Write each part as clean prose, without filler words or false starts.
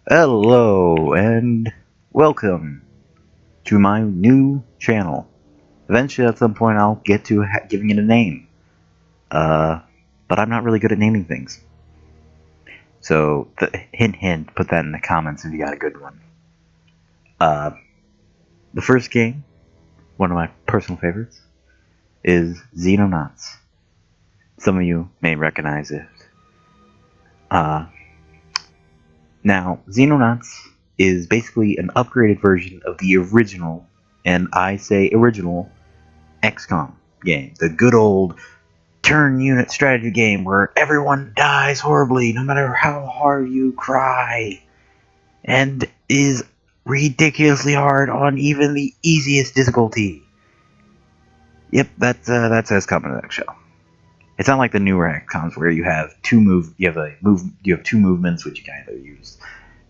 Hello and welcome to my new channel. Eventually, at some point, I'll get to giving it a name. But I'm not really good at naming things. So, hint, hint, put that in the comments if you got a good one. Uh, the first game, one of my personal favorites, is Xenonauts. Some of you may recognize it. Now, Xenonauts is basically an upgraded version of the original, and I say original, XCOM game. The good old turn unit strategy game where everyone dies horribly no matter how hard you cry, and is ridiculously hard on even the easiest difficulty. Yep, that's XCOM in a nutshell. It's not like the newer XCOMs where you have two movements which you can either use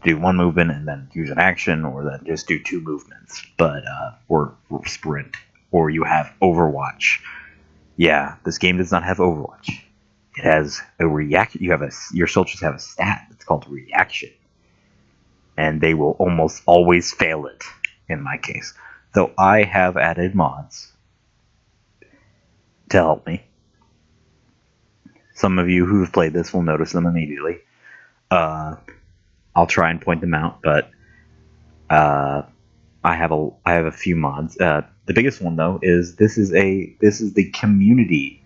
do one movement and then use an action, or then just do two movements, but or sprint, or you have Overwatch. Yeah, this game does not have Overwatch. It has a reaction. Your soldiers have a stat that's called reaction, and they will almost always fail it. In my case, though, I have added mods to help me. Some of you who've played this will notice them immediately. I'll try and point them out, but I have a few mods. The biggest one though is this is the community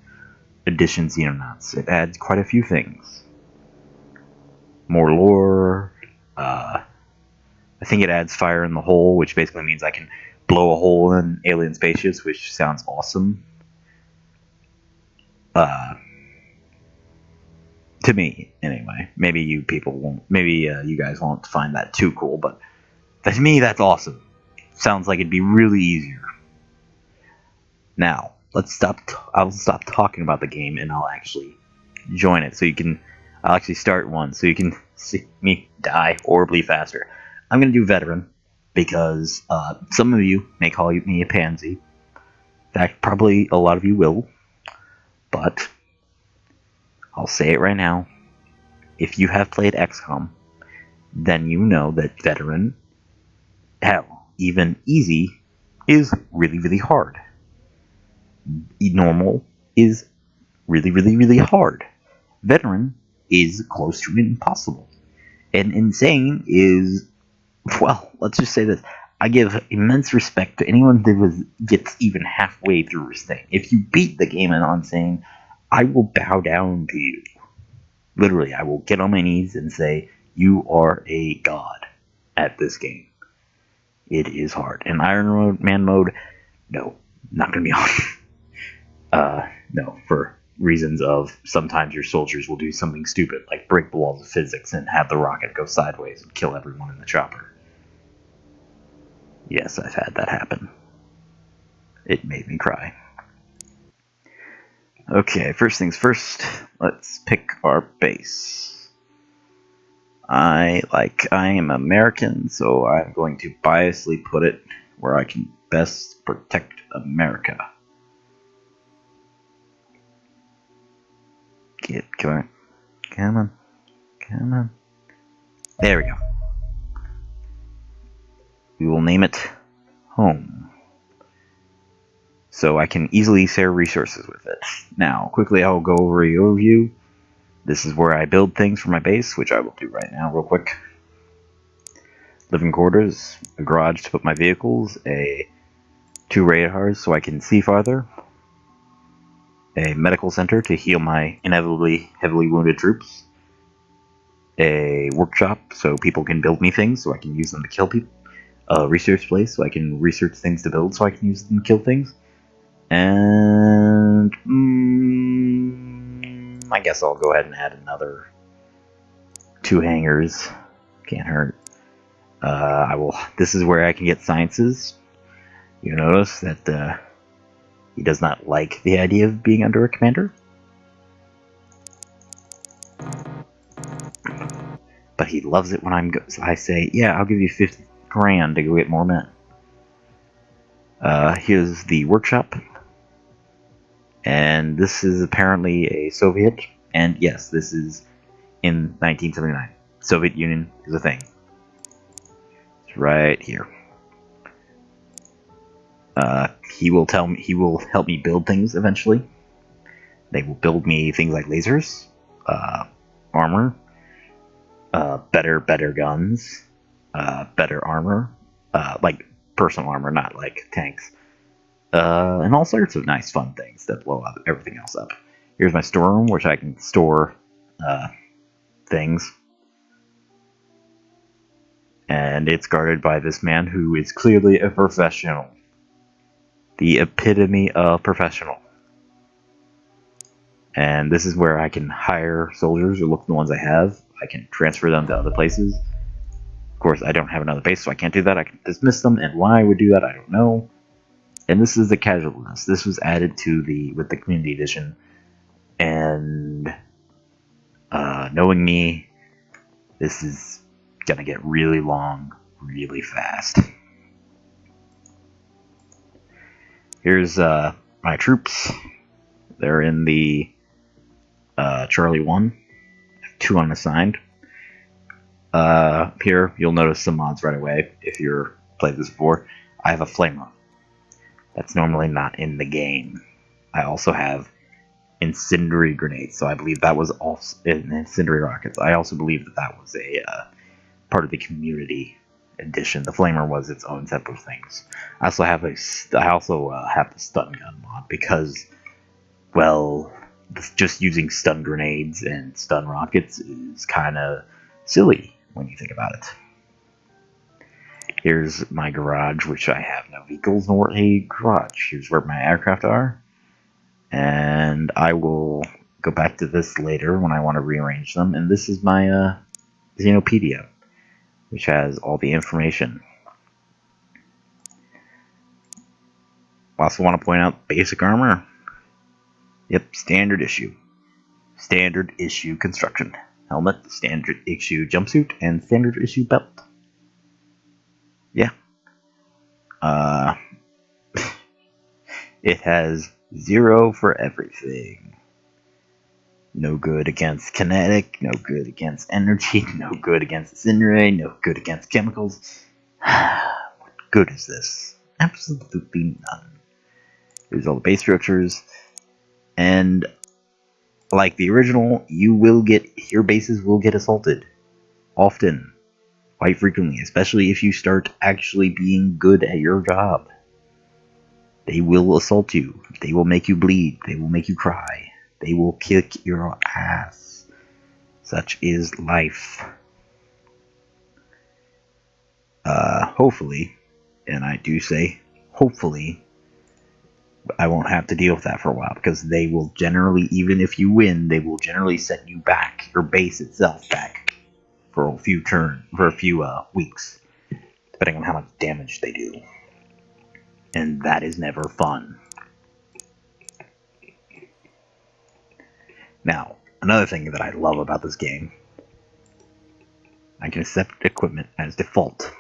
edition Xenonauts. It adds quite a few things. More lore. I think it adds fire in the hole, which basically means I can blow a hole in alien spaceships, which sounds awesome. To me, anyway. Maybe you people won't. Maybe you guys won't find that too cool, but to me, that's awesome. Sounds like it'd be really easier. Now, I'll stop talking about the game and I'll actually join it. I'll actually start one so you can see me die horribly faster. I'm gonna do veteran because some of you may call me a pansy. In fact, probably a lot of you will. But I'll say it right now. If you have played XCOM, then you know that veteran, hell, even easy, is really, really hard. Normal is really, really, really hard. Veteran is close to impossible. And insane is, well, let's just say this. I give immense respect to anyone that gets even halfway through this thing. If you beat the game on insane, I will bow down to you. Literally, I will get on my knees and say, you are a god at this game. It is hard. And Iron Man mode, no, not going to be on. No, for reasons of sometimes your soldiers will do something stupid, like break the walls of physics and have the rocket go sideways and kill everyone in the chopper. Yes, I've had that happen. It made me cry. Okay, first things first, let's pick our base. I am American, so I'm going to biasly put it where I can best protect America. Come on. There we go. We will name it Home, so I can easily share resources with it. Now, quickly I'll go over a overview. This is where I build things for my base, which I will do right now real quick. Living quarters, a garage to put my vehicles, 2 radars so I can see farther, a medical center to heal my inevitably heavily wounded troops, a workshop so people can build me things so I can use them to kill people, a research place so I can research things to build so I can use them to kill things, and I guess I'll go ahead and add another 2 hangars. Can't hurt. This is where I can get sciences. You notice that he does not like the idea of being under a commander, but he loves it when I say, yeah, I'll give you 50 grand to go get more men. Here's the workshop, and this is apparently a Soviet, and yes, this is in 1979. Soviet Union is a thing. It's right here. He will tell me. He will help me build things eventually. They will build me things like lasers, armor, better guns, better armor, like personal armor, not like tanks, and all sorts of nice, fun things that blow up everything else up. Here's my storeroom, which I can store things, and it's guarded by this man who is clearly a professional, the epitome of professional. And this is where I can hire soldiers or look at the ones I have. I can transfer them to other places. Of course, I don't have another base, so I can't do that. I can dismiss them, and why I would do that, I don't know. And this is the casual list. This was added to with the community edition, and knowing me, this is gonna get really long, really fast. Here's my troops. They're in the Charlie 1. 2 unassigned. Here, you'll notice some mods right away if you're played this before. I have a flamer. That's normally not in the game. I also have incendiary grenades, so I believe that was also incendiary rockets. I also believe that was a part of the community edition. The flamer was its own separate things. I also have the stun gun mod because, well, just using stun grenades and stun rockets is kind of silly when you think about it. Here's my garage, which I have no vehicles nor a garage. Here's where my aircraft are. And I will go back to this later when I want to rearrange them. And this is my Xenopedia, which has all the information. Also want to point out basic armor. Yep, standard issue. Standard issue construction. Helmet, standard issue jumpsuit, and standard issue belt. Yeah. It has 0 for everything. No good against kinetic, no good against energy, no good against incendiary, no good against chemicals. What good is this? Absolutely none. Here's all the base structures, and like the original, your bases will get assaulted. Often. Quite frequently, especially if you start actually being good at your job. They will assault you. They will make you bleed. They will make you cry. They will kick your ass. Such is life. Hopefully, and I do say hopefully, I won't have to deal with that for a while, because they will generally, even if you win, they will generally set you back, your base itself back, for a few weeks, depending on how much damage they do. And that is never fun. Now, another thing that I love about this game, I can accept equipment as default.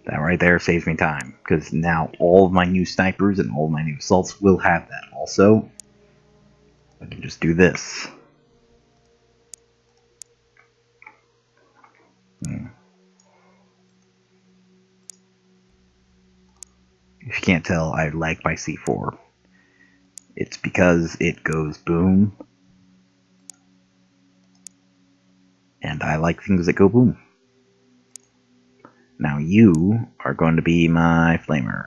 That right there saves me time, because now all of my new snipers and all of my new assaults will have that. Also, I can just do this. If you can't tell, I like my C4. It's because it goes boom, and I like things that go boom. Now you are going to be my flamer,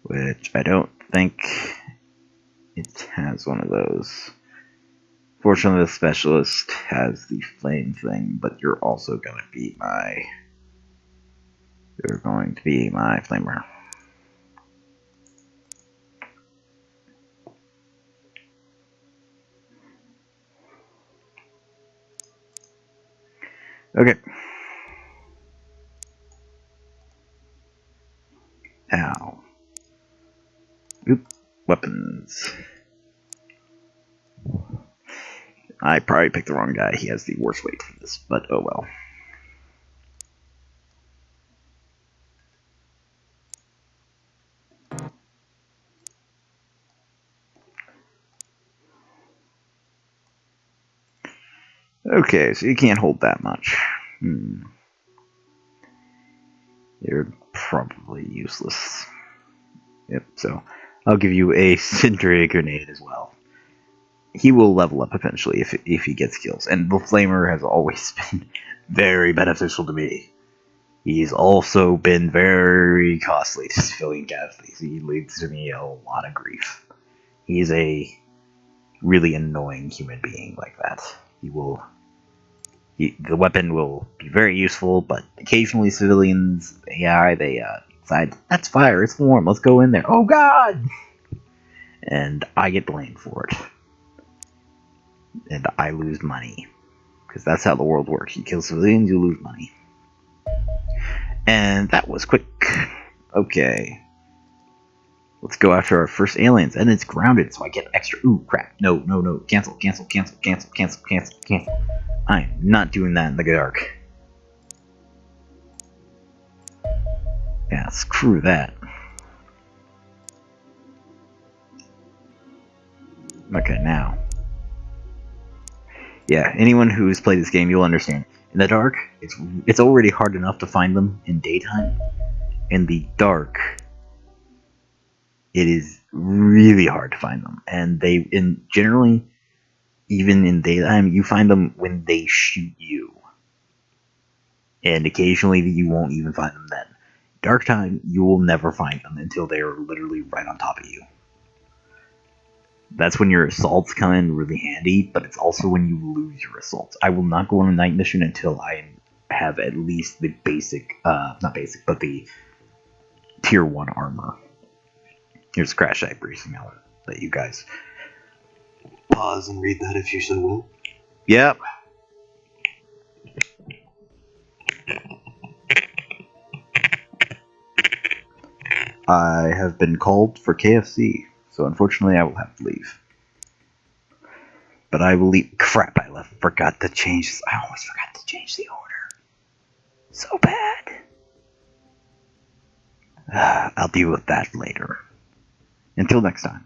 which I don't think it has one of those. Fortunately, the specialist has the flame thing, but you're also going to be my flamer. Okay. Now, weapons. I probably picked the wrong guy. He has the worst weight for this, but oh well. Okay, so you can't hold that much. You're probably useless. Yep, so I'll give you a Sentry Grenade as well. He will level up eventually if he gets kills, and the Flamer has always been very beneficial to me. He's also been very costly to civilian casualties. He leads to me a lot of grief. He's a really annoying human being like that. The weapon will be very useful, but occasionally civilians, AI, they decide, that's fire, it's warm, let's go in there. Oh god! And I get blamed for it. And I lose money. Because that's how the world works. You kill civilians, you lose money. And that was quick. Okay. Let's go after our first aliens. And it's grounded, so I get extra. Ooh, crap. No. Cancel. I'm not doing that in the dark. Yeah, screw that. Okay, now. Yeah, anyone who's played this game, you'll understand. In the dark, it's already hard enough to find them in daytime. In the dark, it is really hard to find them, and generally, even in daytime, you find them when they shoot you, and occasionally you won't even find them then. Dark time, you will never find them until they are literally right on top of you. That's when your assaults come in really handy, but it's also when you lose your assaults. I will not go on a night mission until I have at least the basic, not basic, but the tier 1 armor. Here's Crash Site Briefing. I'll let you guys pause and read that if you so will. Yep. I have been called for KFC, so unfortunately I will have to leave. But I will leave. Crap, forgot to change this. I almost forgot to change the order. So bad. I'll deal with that later. Until next time.